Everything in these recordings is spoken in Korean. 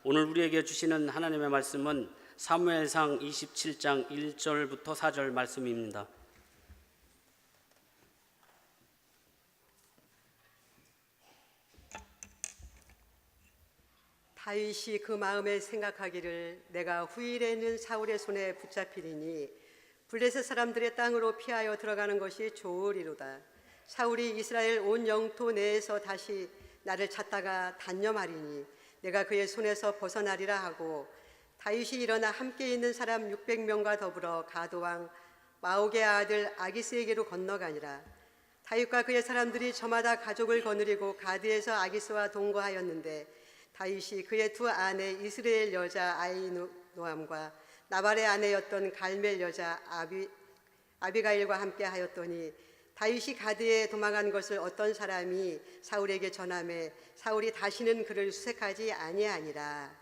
오늘 우리에게 주시는 하나님의 말씀은 사무엘상 27장 1절부터 4절 말씀입니다. 다윗이 그 마음에 생각하기를 내가 후일에 있는 사울의 손에 붙잡히리니 블레셋 사람들의 땅으로 피하여 들어가는 것이 좋으리로다. 사울이 이스라엘 온 영토 내에서 다시 나를 찾다가 단념하리니 내가 그의 손에서 벗어나리라 하고, 다윗이 일어나 함께 있는 사람 600명과 더불어 가드왕 마옥의 아들 아기스에게로 건너가니라. 다윗과 그의 사람들이 저마다 가족을 거느리고 가드에서 아기스와 동거하였는데, 다윗이 그의 두 아내 이스라엘 여자 아히노암과 나발의 아내였던 갈멜 여자 아비가일과 함께 하였더니, 다윗이 가드에 도망간 것을 어떤 사람이 사울에게 전하매 사울이 다시는 그를 수색하지 아니하니라.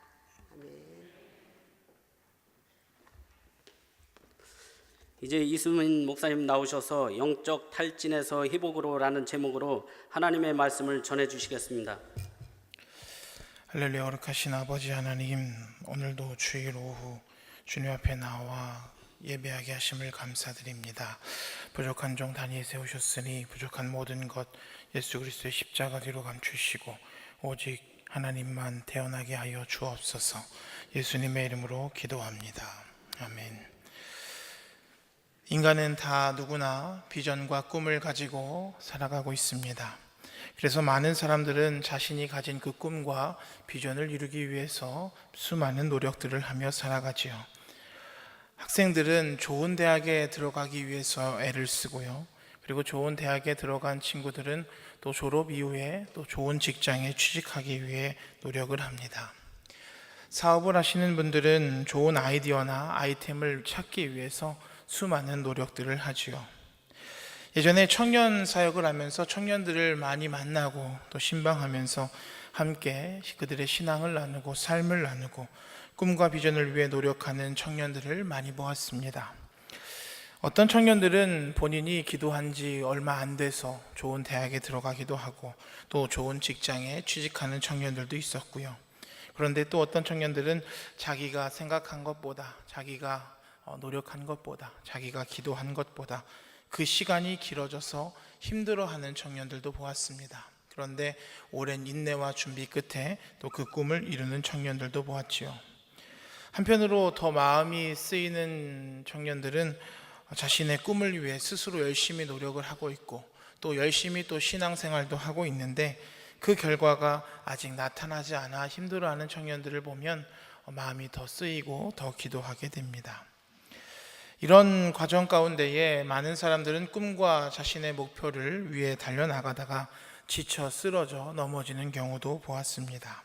아멘. 이제 이수민 목사님 나오셔서 영적 탈진에서 회복으로라는 제목으로 하나님의 말씀을 전해 주시겠습니다. 할렐루야. 거룩하신 아버지 하나님, 오늘도 주일 오후 주님 앞에 나와 예배하게 하심을 감사드립니다. 부족한 종 단위에 세우셨으니 부족한 모든 것 예수 그리스도의 십자가 뒤로 감추시고 오직 하나님만 태어나게 하여 주옵소서. 예수님의 이름으로 기도합니다. 아멘. 인간은 다 누구나 비전과 꿈을 가지고 살아가고 있습니다. 그래서 많은 사람들은 자신이 가진 그 꿈과 비전을 이루기 위해서 수많은 노력들을 하며 살아가지요. 학생들은 좋은 대학에 들어가기 위해서 애를 쓰고요. 그리고 좋은 대학에 들어간 친구들은 또 졸업 이후에 또 좋은 직장에 취직하기 위해 노력을 합니다. 사업을 하시는 분들은 좋은 아이디어나 아이템을 찾기 위해서 수많은 노력들을 하지요. 예전에 청년 사역을 하면서 청년들을 많이 만나고 또 신방하면서 함께 그들의 신앙을 나누고 삶을 나누고 꿈과 비전을 위해 노력하는 청년들을 많이 보았습니다. 어떤 청년들은 본인이 기도한 지 얼마 안 돼서 좋은 대학에 들어가기도 하고 또 좋은 직장에 취직하는 청년들도 있었고요. 그런데 또 어떤 청년들은 자기가 생각한 것보다, 자기가 노력한 것보다, 자기가 기도한 것보다 그 시간이 길어져서 힘들어하는 청년들도 보았습니다. 그런데 오랜 인내와 준비 끝에 또 그 꿈을 이루는 청년들도 보았지요. 한편으로 더 마음이 쓰이는 청년들은 자신의 꿈을 위해 스스로 열심히 노력을 하고 있고 또 열심히 또 신앙생활도 하고 있는데 그 결과가 아직 나타나지 않아 힘들어하는 청년들을 보면 마음이 더 쓰이고 더 기도하게 됩니다. 이런 과정 가운데에 많은 사람들은 꿈과 자신의 목표를 위해 달려나가다가 지쳐 쓰러져 넘어지는 경우도 보았습니다.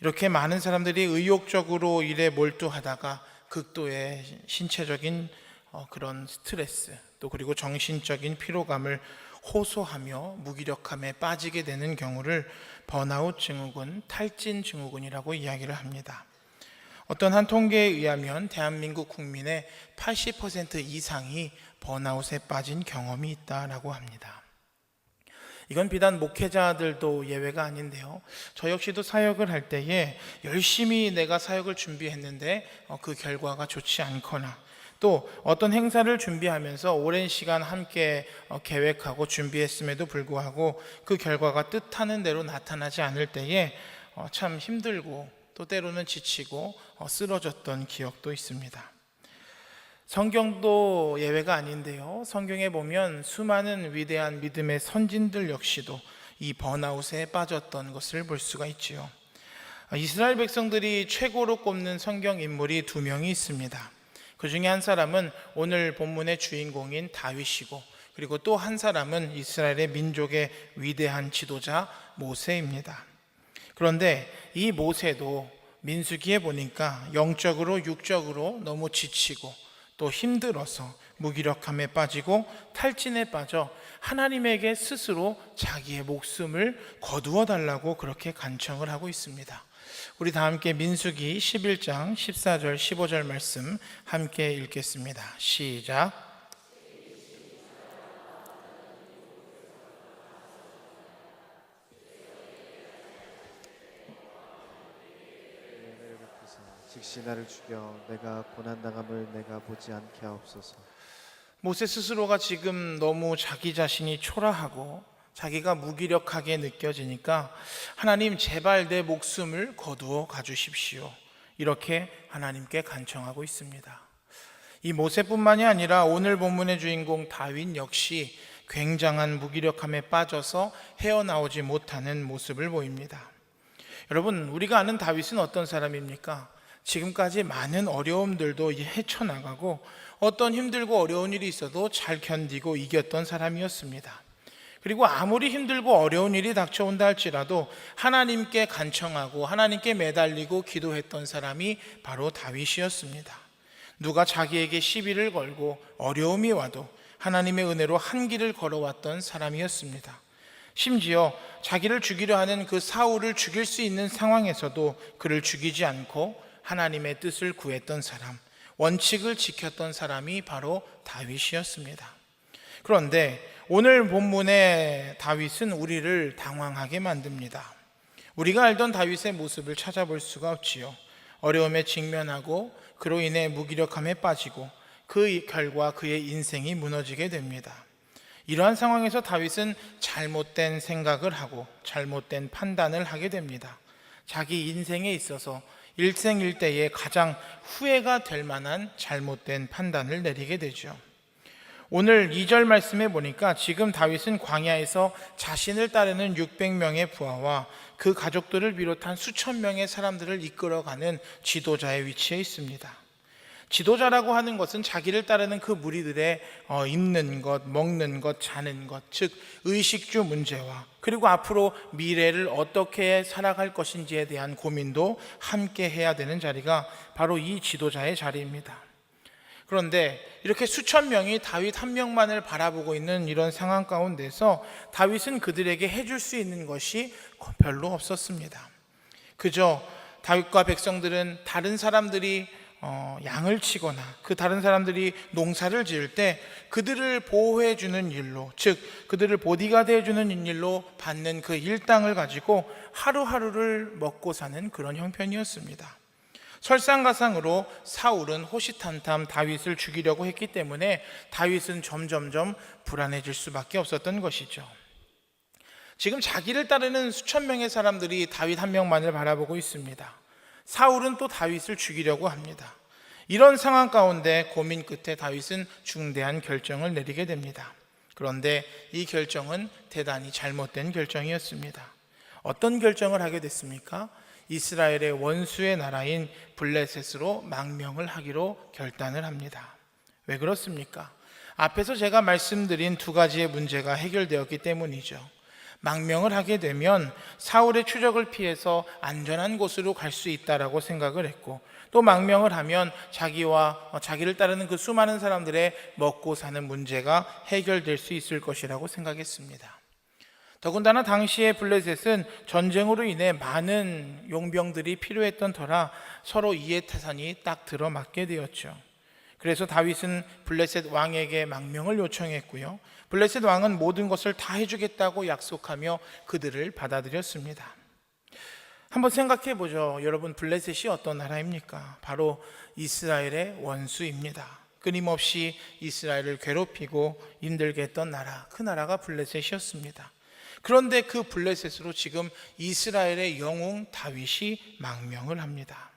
이렇게 많은 사람들이 의욕적으로 일에 몰두하다가 극도의 신체적인 그런 스트레스 또 그리고 정신적인 피로감을 호소하며 무기력함에 빠지게 되는 경우를 번아웃 증후군, 탈진 증후군이라고 이야기를 합니다. 어떤 한 통계에 의하면 대한민국 국민의 80% 이상이 번아웃에 빠진 경험이 있다라고 합니다. 이건 비단 목회자들도 예외가 아닌데요. 저 역시도 사역을 할 때에 열심히 내가 사역을 준비했는데 그 결과가 좋지 않거나 또 어떤 행사를 준비하면서 오랜 시간 함께 계획하고 준비했음에도 불구하고 그 결과가 뜻하는 대로 나타나지 않을 때에 참 힘들고 또 때로는 지치고 쓰러졌던 기억도 있습니다. 성경도 예외가 아닌데요. 성경에 보면 수많은 위대한 믿음의 선진들 역시도 이 번아웃에 빠졌던 것을 볼 수가 있지요. 이스라엘 백성들이 최고로 꼽는 성경 인물이 두 명이 있습니다. 그 중에 한 사람은 오늘 본문의 주인공인 다윗이고 그리고 또 한 사람은 이스라엘의 민족의 위대한 지도자 모세입니다. 그런데 이 모세도 민수기에 보니까 영적으로 육적으로 너무 지치고 또 힘들어서 무기력함에 빠지고 탈진에 빠져 하나님에게 스스로 자기의 목숨을 거두어 달라고 그렇게 간청을 하고 있습니다. 우리 다 함께 민수기 11장 14절 15절 말씀 함께 읽겠습니다. 시작. 즉시 나를 죽여 내가 고난당함을 내가 보지 않게 하옵소서. 모세 스스로가 지금 너무 자기 자신이 초라하고 자기가 무기력하게 느껴지니까 하나님 제발 내 목숨을 거두어 가주십시오, 이렇게 하나님께 간청하고 있습니다. 이 모세뿐만이 아니라 오늘 본문의 주인공 다윗 역시 굉장한 무기력함에 빠져서 헤어나오지 못하는 모습을 보입니다. 여러분, 우리가 아는 다윗은 어떤 사람입니까? 지금까지 많은 어려움들도 헤쳐나가고 어떤 힘들고 어려운 일이 있어도 잘 견디고 이겼던 사람이었습니다. 그리고 아무리 힘들고 어려운 일이 닥쳐온다 할지라도 하나님께 간청하고 하나님께 매달리고 기도했던 사람이 바로 다윗이었습니다. 누가 자기에게 시비를 걸고 어려움이 와도 하나님의 은혜로 한 길을 걸어왔던 사람이었습니다. 심지어 자기를 죽이려 하는 그 사울을 죽일 수 있는 상황에서도 그를 죽이지 않고 하나님의 뜻을 구했던 사람, 원칙을 지켰던 사람이 바로 다윗이었습니다. 그런데 오늘 본문의 다윗은 우리를 당황하게 만듭니다. 우리가 알던 다윗의 모습을 찾아볼 수가 없지요. 어려움에 직면하고 그로 인해 무기력함에 빠지고 그 결과 그의 인생이 무너지게 됩니다. 이러한 상황에서 다윗은 잘못된 생각을 하고 잘못된 판단을 하게 됩니다. 자기 인생에 있어서 일생일대에 가장 후회가 될 만한 잘못된 판단을 내리게 되죠. 오늘 2절 말씀에 보니까 지금 다윗은 광야에서 자신을 따르는 600명의 부하와 그 가족들을 비롯한 수천 명의 사람들을 이끌어가는 지도자의 위치에 있습니다. 지도자라고 하는 것은 자기를 따르는 그 무리들의 입는 것, 먹는 것, 자는 것, 즉 의식주 문제와 그리고 앞으로 미래를 어떻게 살아갈 것인지에 대한 고민도 함께 해야 되는 자리가 바로 이 지도자의 자리입니다. 그런데 이렇게 수천 명이 다윗 한 명만을 바라보고 있는 이런 상황 가운데서 다윗은 그들에게 해줄 수 있는 것이 별로 없었습니다. 그저 다윗과 백성들은 다른 사람들이 양을 치거나 그 다른 사람들이 농사를 지을 때 그들을 보호해 주는 일로, 즉 그들을 보디가드 해주는 일로 받는 그 일당을 가지고 하루하루를 먹고 사는 그런 형편이었습니다. 설상가상으로 사울은 호시탐탐 다윗을 죽이려고 했기 때문에 다윗은 점점점 불안해질 수밖에 없었던 것이죠. 지금 자기를 따르는 수천 명의 사람들이 다윗 한 명만을 바라보고 있습니다. 사울은 또 다윗을 죽이려고 합니다. 이런 상황 가운데 고민 끝에 다윗은 중대한 결정을 내리게 됩니다. 그런데 이 결정은 대단히 잘못된 결정이었습니다. 어떤 결정을 하게 됐습니까? 이스라엘의 원수의 나라인 블레셋으로 망명을 하기로 결단을 합니다. 왜 그렇습니까? 앞에서 제가 말씀드린 두 가지의 문제가 해결되었기 때문이죠. 망명을 하게 되면 사울의 추적을 피해서 안전한 곳으로 갈 수 있다라고 생각을 했고, 또 망명을 하면 자기와 자기를 따르는 그 수많은 사람들의 먹고 사는 문제가 해결될 수 있을 것이라고 생각했습니다. 더군다나 당시의 블레셋은 전쟁으로 인해 많은 용병들이 필요했던 터라 서로 이해타산이 딱 들어맞게 되었죠. 그래서 다윗은 블레셋 왕에게 망명을 요청했고요, 블레셋 왕은 모든 것을 다 해주겠다고 약속하며 그들을 받아들였습니다. 한번 생각해 보죠. 여러분, 블레셋이 어떤 나라입니까? 바로 이스라엘의 원수입니다. 끊임없이 이스라엘을 괴롭히고 힘들게 했던 나라, 그 나라가 블레셋이었습니다. 그런데 그 블레셋으로 지금 이스라엘의 영웅 다윗이 망명을 합니다.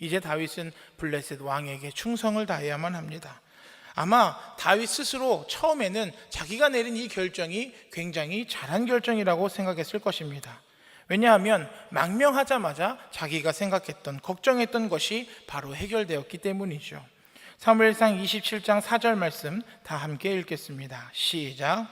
이제 다윗은 블레셋 왕에게 충성을 다해야만 합니다. 아마 다윗 스스로 처음에는 자기가 내린 이 결정이 굉장히 잘한 결정이라고 생각했을 것입니다. 왜냐하면 망명하자마자 자기가 생각했던, 걱정했던 것이 바로 해결되었기 때문이죠. 사무엘상 27장 4절 말씀 다 함께 읽겠습니다. 시작.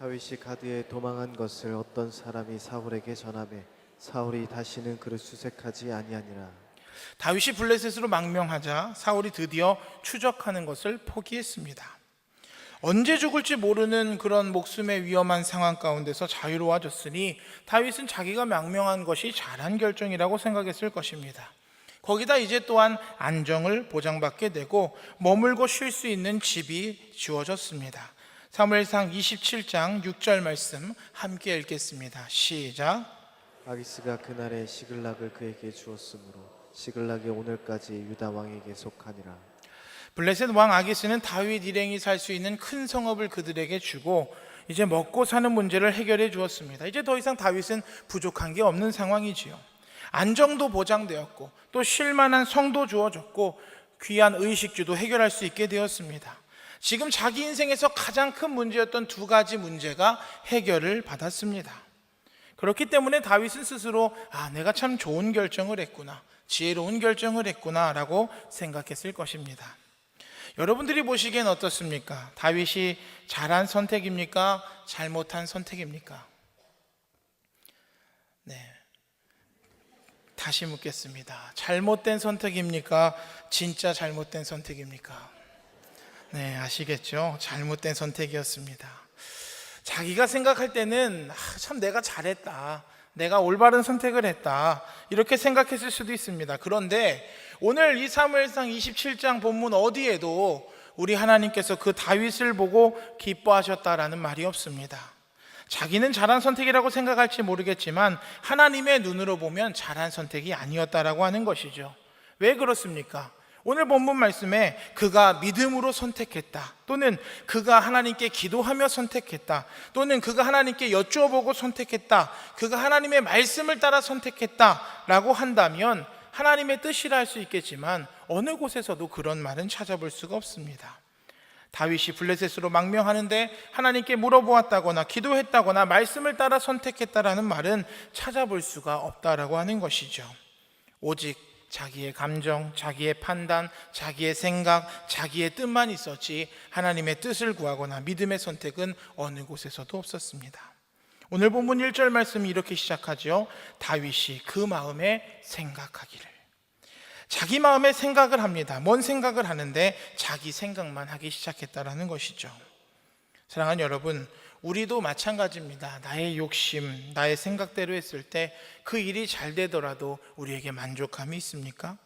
다윗이 가드에 도망한 것을 어떤 사람이 사울에게 전하매 사울이 다시는 그를 수색하지 아니하니라. 다윗이 블레셋으로 망명하자 사울이 드디어 추적하는 것을 포기했습니다. 언제 죽을지 모르는 그런 목숨의 위험한 상황 가운데서 자유로워졌으니 다윗은 자기가 망명한 것이 잘한 결정이라고 생각했을 것입니다. 거기다 이제 또한 안정을 보장받게 되고 머물고 쉴 수 있는 집이 주어졌습니다. 사무엘상 27장 6절 말씀 함께 읽겠습니다. 시작. 아기스가 그날에 시글락을 그에게 주었으므로 시글락이 오늘까지 유다 왕에게 속하니라. 블레셋 왕 아기스는 다윗 일행이 살 수 있는 큰 성읍을 그들에게 주고 이제 먹고 사는 문제를 해결해 주었습니다. 이제 더 이상 다윗은 부족한 게 없는 상황이지요. 안정도 보장되었고 또 쉴만한 성도 주어졌고 귀한 의식주도 해결할 수 있게 되었습니다. 지금 자기 인생에서 가장 큰 문제였던 두 가지 문제가 해결을 받았습니다. 그렇기 때문에 다윗은 스스로 내가 참 좋은 결정을 했구나, 지혜로운 결정을 했구나 라고 생각했을 것입니다. 여러분들이 보시기엔 어떻습니까? 다윗이 잘한 선택입니까? 잘못한 선택입니까? 네, 다시 묻겠습니다. 잘못된 선택입니까? 진짜 잘못된 선택입니까? 네, 아시겠죠? 잘못된 선택이었습니다. 자기가 생각할 때는 참 내가 잘했다, 내가 올바른 선택을 했다, 이렇게 생각했을 수도 있습니다. 그런데 오늘 이 사무엘상 27장 본문 어디에도 우리 하나님께서 그 다윗을 보고 기뻐하셨다라는 말이 없습니다. 자기는 잘한 선택이라고 생각할지 모르겠지만 하나님의 눈으로 보면 잘한 선택이 아니었다라고 하는 것이죠. 왜 그렇습니까? 오늘 본문 말씀에 그가 믿음으로 선택했다, 또는 그가 하나님께 기도하며 선택했다, 또는 그가 하나님께 여쭈어보고 선택했다, 그가 하나님의 말씀을 따라 선택했다 라고 한다면 하나님의 뜻이라 할 수 있겠지만 어느 곳에서도 그런 말은 찾아볼 수가 없습니다. 다윗이 블레셋으로 망명하는데 하나님께 물어보았다거나 기도했다거나 말씀을 따라 선택했다라는 말은 찾아볼 수가 없다라고 하는 것이죠. 오직 자기의 감정, 자기의 판단, 자기의 생각, 자기의 뜻만 있었지 하나님의 뜻을 구하거나 믿음의 선택은 어느 곳에서도 없었습니다. 오늘 본문 1절 말씀이 이렇게 시작하죠. 다윗이 그 마음에 생각하기를. 자기 마음에 생각을 합니다. 뭔 생각을 하는데 자기 생각만 하기 시작했다라는 것이죠. 사랑하는 여러분, 우리도 마찬가지입니다. 나의 욕심, 나의 생각대로 했을 때 그 일이 잘 되더라도 우리에게 만족감이 있습니까?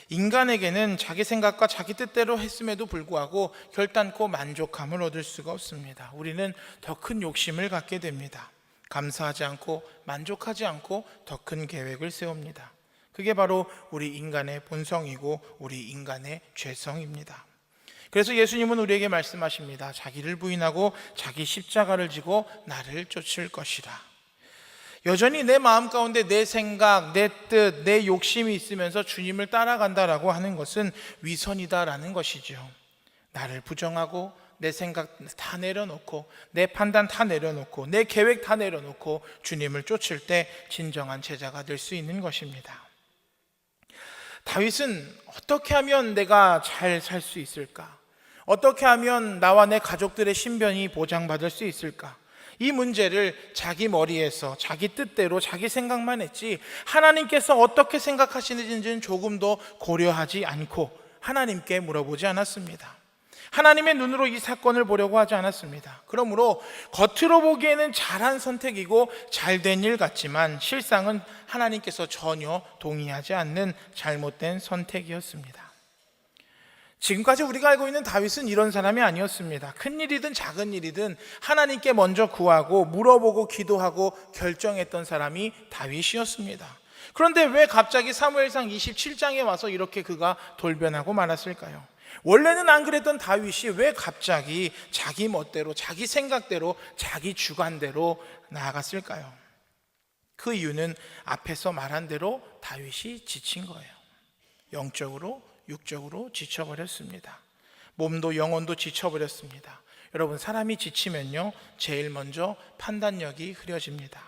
인간에게는 자기 생각과 자기 뜻대로 했음에도 불구하고 결단코 만족감을 얻을 수가 없습니다. 우리는 더 큰 욕심을 갖게 됩니다. 감사하지 않고 만족하지 않고 더 큰 계획을 세웁니다. 그게 바로 우리 인간의 본성이고 우리 인간의 죄성입니다. 그래서 예수님은 우리에게 말씀하십니다. 자기를 부인하고 자기 십자가를 지고 나를 쫓을 것이라. 여전히 내 마음 가운데 내 생각, 내 뜻, 내 욕심이 있으면서 주님을 따라간다라고 하는 것은 위선이다라는 것이죠. 나를 부정하고 내 생각 다 내려놓고 내 판단 다 내려놓고 내 계획 다 내려놓고 주님을 쫓을 때 진정한 제자가 될 수 있는 것입니다. 다윗은 어떻게 하면 내가 잘 살 수 있을까? 어떻게 하면 나와 내 가족들의 신변이 보장받을 수 있을까? 이 문제를 자기 머리에서 자기 뜻대로 자기 생각만 했지 하나님께서 어떻게 생각하시는지는 조금도 고려하지 않고 하나님께 물어보지 않았습니다. 하나님의 눈으로 이 사건을 보려고 하지 않았습니다. 그러므로 겉으로 보기에는 잘한 선택이고 잘된 일 같지만 실상은 하나님께서 전혀 동의하지 않는 잘못된 선택이었습니다. 지금까지 우리가 알고 있는 다윗은 이런 사람이 아니었습니다. 큰 일이든 작은 일이든 하나님께 먼저 구하고 물어보고 기도하고 결정했던 사람이 다윗이었습니다. 그런데 왜 갑자기 사무엘상 27장에 와서 이렇게 그가 돌변하고 말았을까요? 원래는 안 그랬던 다윗이 왜 갑자기 자기 멋대로, 자기 생각대로, 자기 주관대로 나아갔을까요? 그 이유는 앞에서 말한 대로 다윗이 지친 거예요. 영적으로, 육적으로 지쳐버렸습니다. 몸도 영혼도 지쳐버렸습니다. 여러분, 사람이 지치면요, 제일 먼저 판단력이 흐려집니다.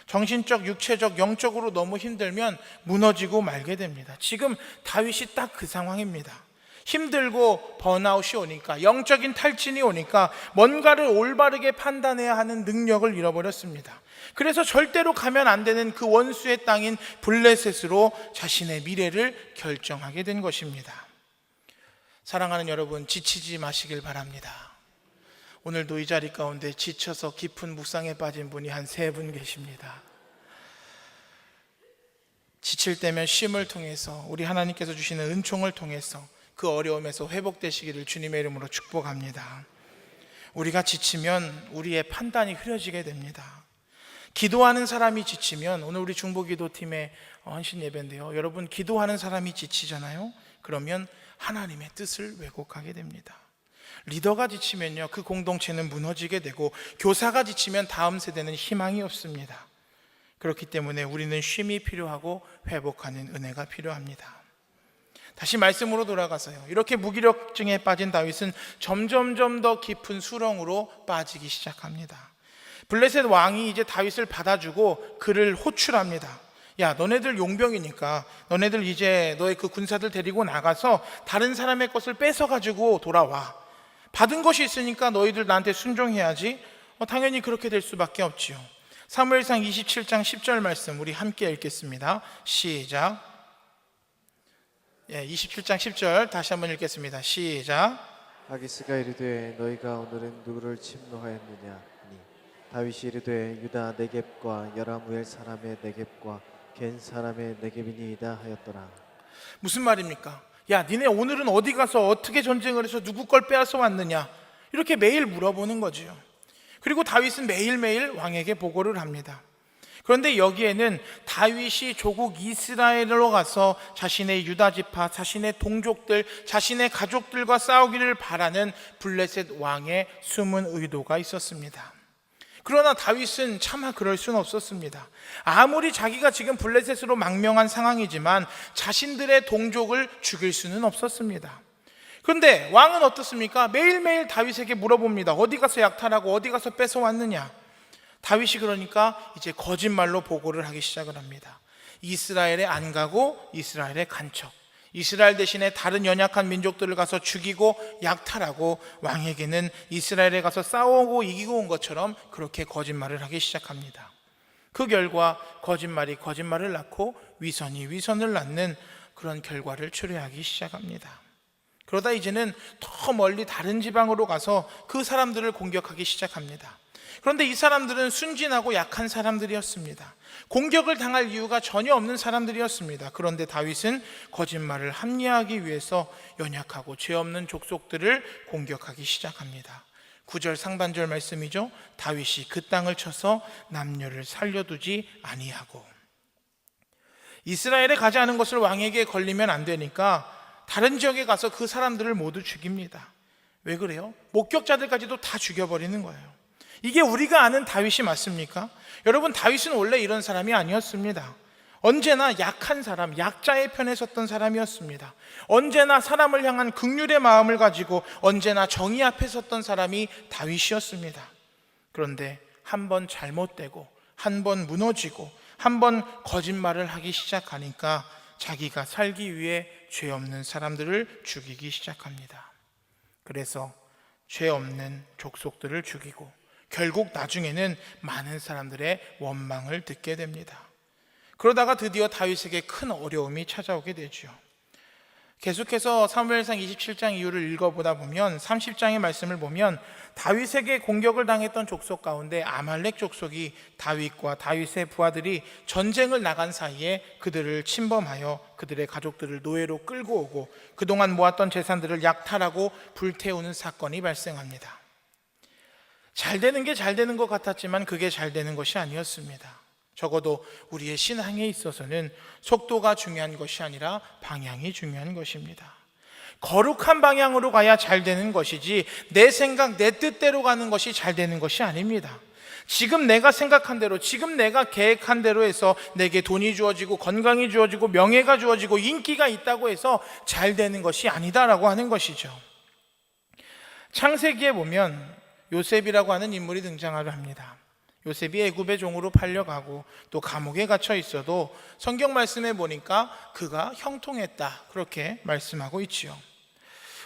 정신적, 육체적, 영적으로 너무 힘들면 무너지고 말게 됩니다. 지금 다윗이 딱 그 상황입니다. 힘들고 번아웃이 오니까, 영적인 탈진이 오니까 뭔가를 올바르게 판단해야 하는 능력을 잃어버렸습니다. 그래서 절대로 가면 안 되는 그 원수의 땅인 블레셋으로 자신의 미래를 결정하게 된 것입니다. 사랑하는 여러분, 지치지 마시길 바랍니다. 오늘도 이 자리 가운데 지쳐서 깊은 묵상에 빠진 분이 한 3분 계십니다. 지칠 때면 쉼을 통해서, 우리 하나님께서 주시는 은총을 통해서 그 어려움에서 회복되시기를 주님의 이름으로 축복합니다. 우리가 지치면 우리의 판단이 흐려지게 됩니다. 기도하는 사람이 지치면, 오늘 우리 중보기도팀의 헌신 예배인데요, 여러분 기도하는 사람이 지치잖아요. 그러면 하나님의 뜻을 왜곡하게 됩니다. 리더가 지치면요, 그 공동체는 무너지게 되고, 교사가 지치면 다음 세대는 희망이 없습니다. 그렇기 때문에 우리는 쉼이 필요하고 회복하는 은혜가 필요합니다. 다시 말씀으로 돌아가서요, 이렇게 무기력증에 빠진 다윗은 점점점 더 깊은 수렁으로 빠지기 시작합니다. 블레셋 왕이 이제 다윗을 받아주고 그를 호출합니다. 야, 너네들 용병이니까 너네들 이제 너의 그 군사들 데리고 나가서 다른 사람의 것을 뺏어가지고 돌아와. 받은 것이 있으니까 너희들 나한테 순종해야지. 당연히 그렇게 될 수밖에 없지요. 사무엘상 27장 10절 말씀 우리 함께 읽겠습니다. 시작. 27장 10절 다시 한번 읽겠습니다. 시작. 아기스가 이르되 너희가 오늘은 누구를 침노하였느냐 하니 다윗이 이르되 유다 네겝과 여라무엘 사람의 네겝과 겐 사람의 네겝이니이다 하였더라. 무슨 말입니까? 야, 니네 오늘은 어디 가서 어떻게 전쟁을 해서 누구 걸 빼앗아 왔느냐, 이렇게 매일 물어보는 거지요. 그리고 다윗은 매일매일 왕에게 보고를 합니다. 그런데 여기에는 다윗이 조국 이스라엘로 가서 자신의 유다 지파, 자신의 동족들, 자신의 가족들과 싸우기를 바라는 블레셋 왕의 숨은 의도가 있었습니다. 그러나 다윗은 차마 그럴 수는 없었습니다. 아무리 자기가 지금 블레셋으로 망명한 상황이지만 자신들의 동족을 죽일 수는 없었습니다. 그런데 왕은 어떻습니까? 매일매일 다윗에게 물어봅니다. 어디 가서 약탈하고 어디 가서 뺏어왔느냐. 다윗이 그러니까 이제 거짓말로 보고를 하기 시작을 합니다. 이스라엘에 안 가고 이스라엘에 간 척, 이스라엘 대신에 다른 연약한 민족들을 가서 죽이고 약탈하고 왕에게는 이스라엘에 가서 싸우고 이기고 온 것처럼 그렇게 거짓말을 하기 시작합니다. 그 결과 거짓말이 거짓말을 낳고 위선이 위선을 낳는 그런 결과를 초래하기 시작합니다. 그러다 이제는 더 멀리 다른 지방으로 가서 그 사람들을 공격하기 시작합니다. 그런데 이 사람들은 순진하고 약한 사람들이었습니다. 공격을 당할 이유가 전혀 없는 사람들이었습니다. 그런데 다윗은 거짓말을 합리화하기 위해서 연약하고 죄 없는 족속들을 공격하기 시작합니다. 9절 상반절 말씀이죠. 다윗이 그 땅을 쳐서 남녀를 살려두지 아니하고. 이스라엘에 가지 않은 것을 왕에게 걸리면 안 되니까 다른 지역에 가서 그 사람들을 모두 죽입니다. 왜 그래요? 목격자들까지도 다 죽여버리는 거예요. 이게 우리가 아는 다윗이 맞습니까? 여러분, 다윗은 원래 이런 사람이 아니었습니다. 언제나 약한 사람, 약자의 편에 섰던 사람이었습니다. 언제나 사람을 향한 긍휼의 마음을 가지고 언제나 정의 앞에 섰던 사람이 다윗이었습니다. 그런데 한 번 잘못되고 한 번 무너지고 한 번 거짓말을 하기 시작하니까 자기가 살기 위해 죄 없는 사람들을 죽이기 시작합니다. 그래서 죄 없는 족속들을 죽이고 결국 나중에는 많은 사람들의 원망을 듣게 됩니다. 그러다가 드디어 다윗에게 큰 어려움이 찾아오게 되죠. 계속해서 사무엘상 27장 이후를 읽어보다 보면 30장의 말씀을 보면 다윗에게 공격을 당했던 족속 가운데 아말렉 족속이 다윗과 다윗의 부하들이 전쟁을 나간 사이에 그들을 침범하여 그들의 가족들을 노예로 끌고 오고 그동안 모았던 재산들을 약탈하고 불태우는 사건이 발생합니다. 잘 되는 게 잘 되는 것 같았지만 그게 잘 되는 것이 아니었습니다. 적어도 우리의 신앙에 있어서는 속도가 중요한 것이 아니라 방향이 중요한 것입니다. 거룩한 방향으로 가야 잘 되는 것이지 내 생각, 내 뜻대로 가는 것이 잘 되는 것이 아닙니다. 지금 내가 생각한 대로, 지금 내가 계획한 대로 해서 내게 돈이 주어지고 건강이 주어지고 명예가 주어지고 인기가 있다고 해서 잘 되는 것이 아니다라고 하는 것이죠. 창세기에 보면 요셉이라고 하는 인물이 등장을 합니다. 요셉이 애굽의 종으로 팔려가고 또 감옥에 갇혀 있어도 성경 말씀에 보니까 그가 형통했다, 그렇게 말씀하고 있지요.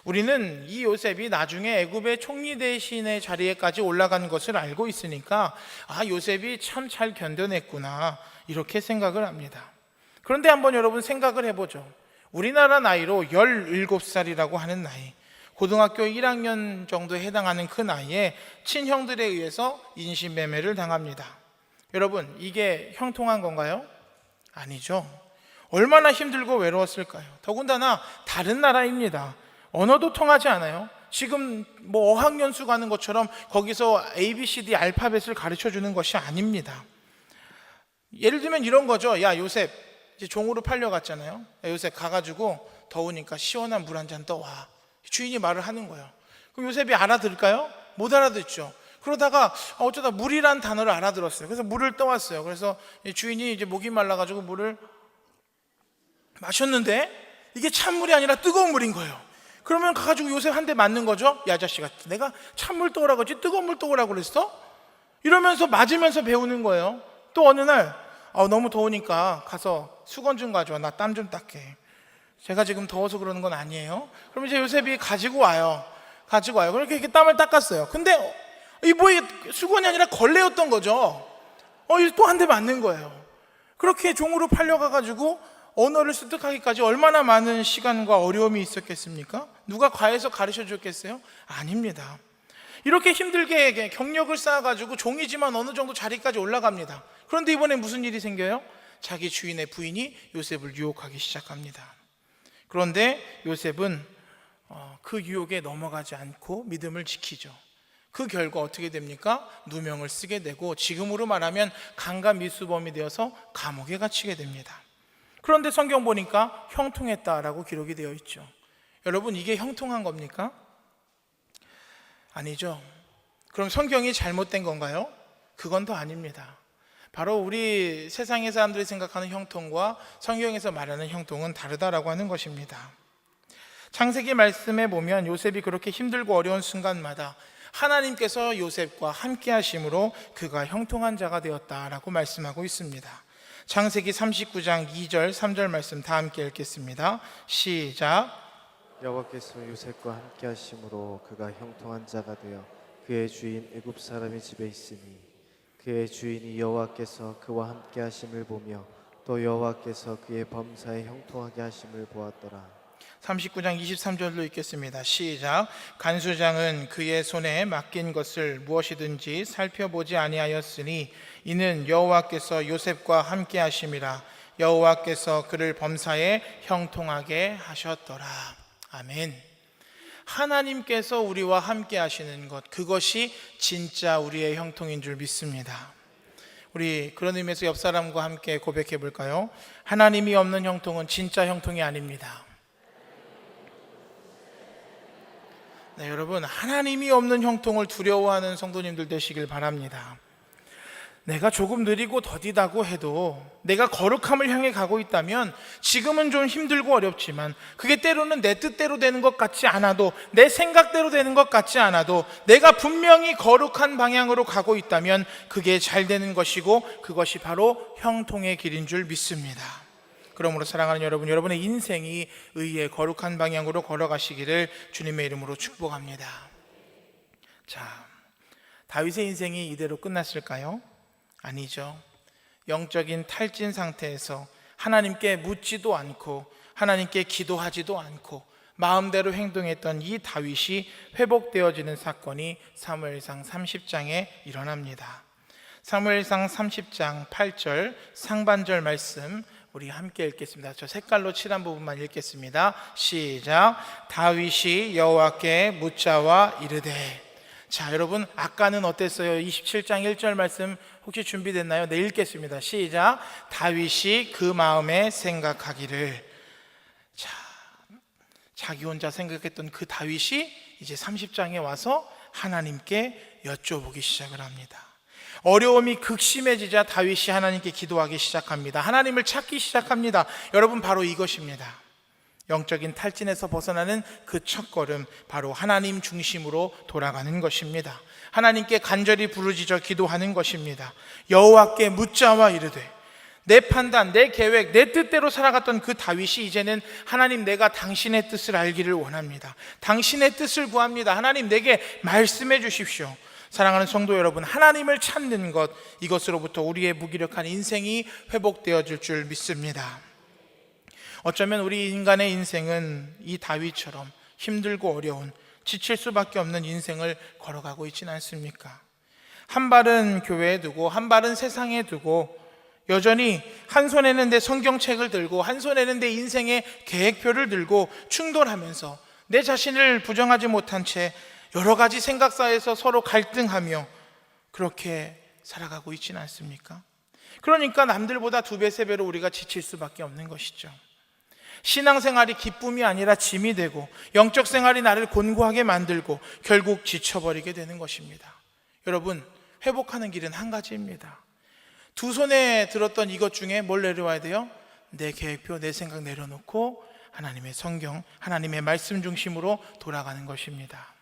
우리는 이 요셉이 나중에 애굽의 총리 대신의 자리에까지 올라간 것을 알고 있으니까 요셉이 참 잘 견뎌냈구나, 이렇게 생각을 합니다. 그런데 한번 여러분 생각을 해보죠. 우리나라 나이로 17살이라고 하는 나이, 고등학교 1학년 정도에 해당하는 그 나이에 친형들에 의해서 인신매매를 당합니다. 여러분, 이게 형통한 건가요? 아니죠. 얼마나 힘들고 외로웠을까요? 더군다나 다른 나라입니다. 언어도 통하지 않아요. 지금 어학연수 가는 것처럼 거기서 ABCD 알파벳을 가르쳐 주는 것이 아닙니다. 예를 들면 이런 거죠. 야, 요셉 이제 종으로 팔려갔잖아요. 야, 요셉 가가지고 더우니까 시원한 물 한 잔 떠와. 주인이 말을 하는 거예요. 그럼 요셉이 알아들을까요? 못 알아듣죠. 그러다가 어쩌다 물이란 단어를 알아들었어요. 그래서 물을 떠왔어요. 그래서 주인이 이제 목이 말라가지고 물을 마셨는데 이게 찬물이 아니라 뜨거운 물인 거예요. 그러면 가가지고 요셉 한 대 맞는 거죠. 야, 아저씨가 내가 찬물 떠오라고 했지 뜨거운 물 떠오라고 그랬어? 이러면서 맞으면서 배우는 거예요. 또 어느 날 너무 더우니까 가서 수건 좀 가져와. 나 땀 좀 닦게. 제가 지금 더워서 그러는 건 아니에요. 그럼 이제 요셉이 가지고 와요. 그렇게 이렇게 땀을 닦았어요. 근데 이 수건이 아니라 걸레였던 거죠. 또 한 대 맞는 거예요. 그렇게 종으로 팔려가가지고 언어를 습득하기까지 얼마나 많은 시간과 어려움이 있었겠습니까? 누가 과에서 가르쳐 줬겠어요? 아닙니다. 이렇게 힘들게 경력을 쌓아가지고 종이지만 어느 정도 자리까지 올라갑니다. 그런데 이번에 무슨 일이 생겨요? 자기 주인의 부인이 요셉을 유혹하기 시작합니다. 그런데 요셉은 그 유혹에 넘어가지 않고 믿음을 지키죠. 그 결과 어떻게 됩니까? 누명을 쓰게 되고 지금으로 말하면 강간 미수범이 되어서 감옥에 갇히게 됩니다. 그런데 성경 보니까 형통했다라고 기록이 되어 있죠. 여러분, 이게 형통한 겁니까? 아니죠. 그럼 성경이 잘못된 건가요? 그건 더 아닙니다. 바로 우리 세상의 사람들이 생각하는 형통과 성경에서 말하는 형통은 다르다라고 하는 것입니다. 창세기 말씀에 보면 요셉이 그렇게 힘들고 어려운 순간마다 하나님께서 요셉과 함께 하심으로 그가 형통한 자가 되었다라고 말씀하고 있습니다. 창세기 39장 2절 3절 말씀 다 함께 읽겠습니다. 시작. 여호와께서 요셉과 함께 하심으로 그가 형통한 자가 되어 그의 주인 애굽 사람의 집에 있으니 그의 주인이 여호와께서 그와 함께 하심을 보며 또 여호와께서 그의 범사에 형통하게 하심을 보았더라. 39장 23절로 읽겠습니다. 시작. 간수장은 그의 손에 맡긴 것을 무엇이든지 살펴보지 아니하였으니 이는 여호와께서 요셉과 함께 하심이라. 여호와께서 그를 범사에 형통하게 하셨더라. 아멘. 하나님께서 우리와 함께 하시는 것, 그것이 진짜 우리의 형통인 줄 믿습니다. 우리 그런 의미에서 옆 사람과 함께 고백해 볼까요? 하나님이 없는 형통은 진짜 형통이 아닙니다. 네, 여러분, 하나님이 없는 형통을 두려워하는 성도님들 되시길 바랍니다. 내가 조금 느리고 더디다고 해도 내가 거룩함을 향해 가고 있다면 지금은 좀 힘들고 어렵지만 그게 때로는 내 뜻대로 되는 것 같지 않아도, 내 생각대로 되는 것 같지 않아도 내가 분명히 거룩한 방향으로 가고 있다면 그게 잘 되는 것이고 그것이 바로 형통의 길인 줄 믿습니다. 그러므로 사랑하는 여러분, 여러분의 인생이 의의 거룩한 방향으로 걸어가시기를 주님의 이름으로 축복합니다. 자, 다윗의 인생이 이대로 끝났을까요? 아니죠. 영적인 탈진 상태에서 하나님께 묻지도 않고 하나님께 기도하지도 않고 마음대로 행동했던 이 다윗이 회복되어지는 사건이 사무엘상 30장에 일어납니다. 사무엘상 30장 8절 상반절 말씀 우리 함께 읽겠습니다. 저 색깔로 칠한 부분만 읽겠습니다. 시작. 다윗이 여호와께 묻자와 이르되. 자, 여러분, 아까는 어땠어요? 27장 1절 말씀 혹시 준비됐나요? 네, 읽겠습니다. 시작. 다윗이 그 마음에 생각하기를. 자, 자기 혼자 생각했던 그 다윗이 이제 30장에 와서 하나님께 여쭤보기 시작을 합니다. 어려움이 극심해지자 다윗이 하나님께 기도하기 시작합니다. 하나님을 찾기 시작합니다. 여러분, 바로 이것입니다. 영적인 탈진에서 벗어나는 그 첫걸음, 바로 하나님 중심으로 돌아가는 것입니다. 하나님께 간절히 부르짖어 기도하는 것입니다. 여호와께 묻자와 이르되. 내 판단, 내 계획, 내 뜻대로 살아갔던 그 다윗이 이제는 하나님, 내가 당신의 뜻을 알기를 원합니다. 당신의 뜻을 구합니다. 하나님, 내게 말씀해 주십시오. 사랑하는 성도 여러분, 하나님을 찾는 것, 이것으로부터 우리의 무기력한 인생이 회복되어질 줄 믿습니다. 어쩌면 우리 인간의 인생은 이 다윗처럼 힘들고 어려운, 지칠 수밖에 없는 인생을 걸어가고 있지는 않습니까? 한 발은 교회에 두고 한 발은 세상에 두고 여전히 한 손에는 내 성경책을 들고 한 손에는 내 인생의 계획표를 들고 충돌하면서 내 자신을 부정하지 못한 채 여러 가지 생각사에서 서로 갈등하며 그렇게 살아가고 있지는 않습니까? 그러니까 남들보다 2배, 3배로 우리가 지칠 수밖에 없는 것이죠. 신앙생활이 기쁨이 아니라 짐이 되고 영적 생활이 나를 곤고하게 만들고 결국 지쳐버리게 되는 것입니다. 여러분, 회복하는 길은 한 가지입니다. 두 손에 들었던 이것 중에 뭘 내려와야 돼요? 내 계획표, 내 생각 내려놓고 하나님의 성경, 하나님의 말씀 중심으로 돌아가는 것입니다.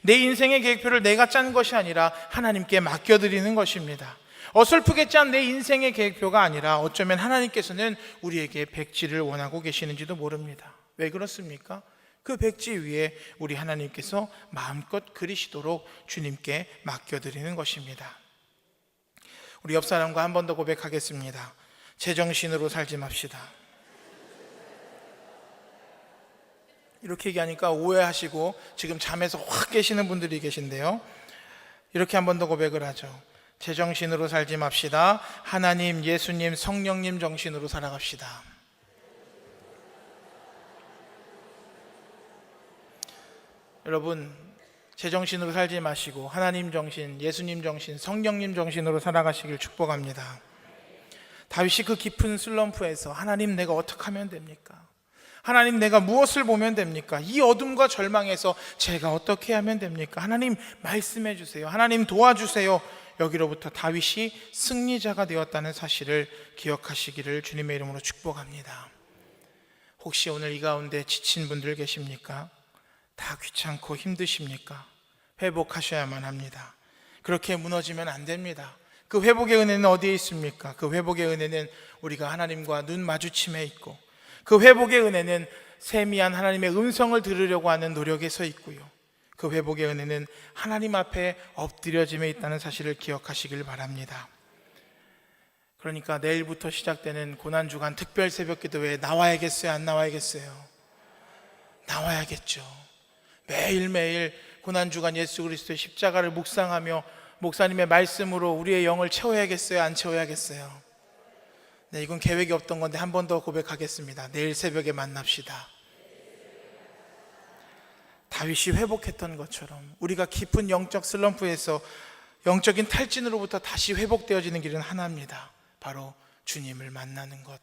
내 인생의 계획표를 내가 짠 것이 아니라 하나님께 맡겨드리는 것입니다. 어설프게 짠 내 인생의 계획표가 아니라 어쩌면 하나님께서는 우리에게 백지를 원하고 계시는지도 모릅니다. 왜 그렇습니까? 그 백지 위에 우리 하나님께서 마음껏 그리시도록 주님께 맡겨드리는 것입니다. 우리 옆 사람과 한 번 더 고백하겠습니다. 제정신으로 살지 맙시다. 이렇게 얘기하니까 오해하시고 지금 잠에서 확 깨시는 분들이 계신데요, 이렇게 한 번 더 고백을 하죠. 제정신으로 살지 맙시다. 하나님, 예수님, 성령님 정신으로 살아갑시다. 여러분, 제정신으로 살지 마시고 하나님 정신, 예수님 정신, 성령님 정신으로 살아가시길 축복합니다. 다윗이 그 깊은 슬럼프에서 하나님, 내가 어떻게 하면 됩니까? 하나님, 내가 무엇을 보면 됩니까? 이 어둠과 절망에서 제가 어떻게 하면 됩니까? 하나님, 말씀해 주세요. 하나님, 도와주세요. 여기로부터 다윗이 승리자가 되었다는 사실을 기억하시기를 주님의 이름으로 축복합니다. 혹시 오늘 이 가운데 지친 분들 계십니까? 다 귀찮고 힘드십니까? 회복하셔야만 합니다. 그렇게 무너지면 안 됩니다. 그 회복의 은혜는 어디에 있습니까? 그 회복의 은혜는 우리가 하나님과 눈 마주침에 있고, 그 회복의 은혜는 세미한 하나님의 음성을 들으려고 하는 노력에서 있고요, 그 회복의 은혜는 하나님 앞에 엎드려짐에 있다는 사실을 기억하시길 바랍니다. 그러니까 내일부터 시작되는 고난주간 특별 새벽기도회에 나와야겠어요? 안 나와야겠어요? 나와야겠죠. 매일매일 고난주간 예수 그리스도의 십자가를 묵상하며 목사님의 말씀으로 우리의 영을 채워야겠어요? 안 채워야겠어요? 네, 이건 계획이 없던 건데 한 번 더 고백하겠습니다. 내일 새벽에 만납시다. 다윗이 회복했던 것처럼 우리가 깊은 영적 슬럼프에서 영적인 탈진으로부터 다시 회복되어지는 길은 하나입니다. 바로 주님을 만나는 것,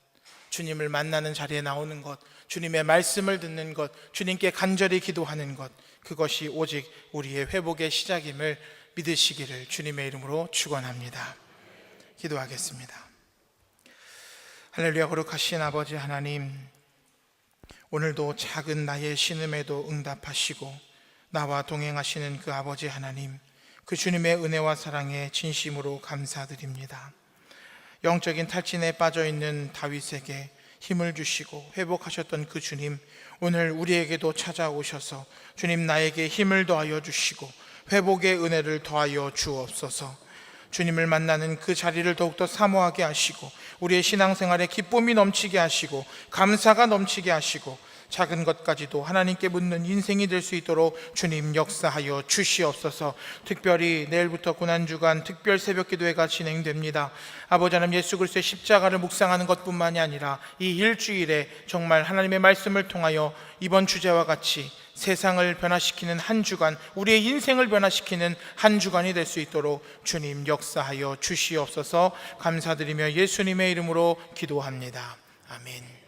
주님을 만나는 자리에 나오는 것, 주님의 말씀을 듣는 것, 주님께 간절히 기도하는 것, 그것이 오직 우리의 회복의 시작임을 믿으시기를 주님의 이름으로 축원합니다. 기도하겠습니다. 할렐루야. 거룩하신 아버지 하나님, 오늘도 작은 나의 신음에도 응답하시고 나와 동행하시는 그 아버지 하나님, 그 주님의 은혜와 사랑에 진심으로 감사드립니다. 영적인 탈진에 빠져있는 다윗에게 힘을 주시고 회복하셨던 그 주님, 오늘 우리에게도 찾아오셔서 주님, 나에게 힘을 더하여 주시고 회복의 은혜를 더하여 주옵소서. 주님을 만나는 그 자리를 더욱더 사모하게 하시고 우리의 신앙생활에 기쁨이 넘치게 하시고 감사가 넘치게 하시고 작은 것까지도 하나님께 묻는 인생이 될 수 있도록 주님 역사하여 주시옵소서. 특별히 내일부터 고난주간 특별 새벽기도회가 진행됩니다. 아버지 하나님, 예수 그리스도의 십자가를 묵상하는 것뿐만이 아니라 이 일주일에 정말 하나님의 말씀을 통하여 이번 주제와 같이 세상을 변화시키는 한 주간, 우리의 인생을 변화시키는 한 주간이 될 수 있도록 주님 역사하여 주시옵소서. 감사드리며 예수님의 이름으로 기도합니다. 아멘.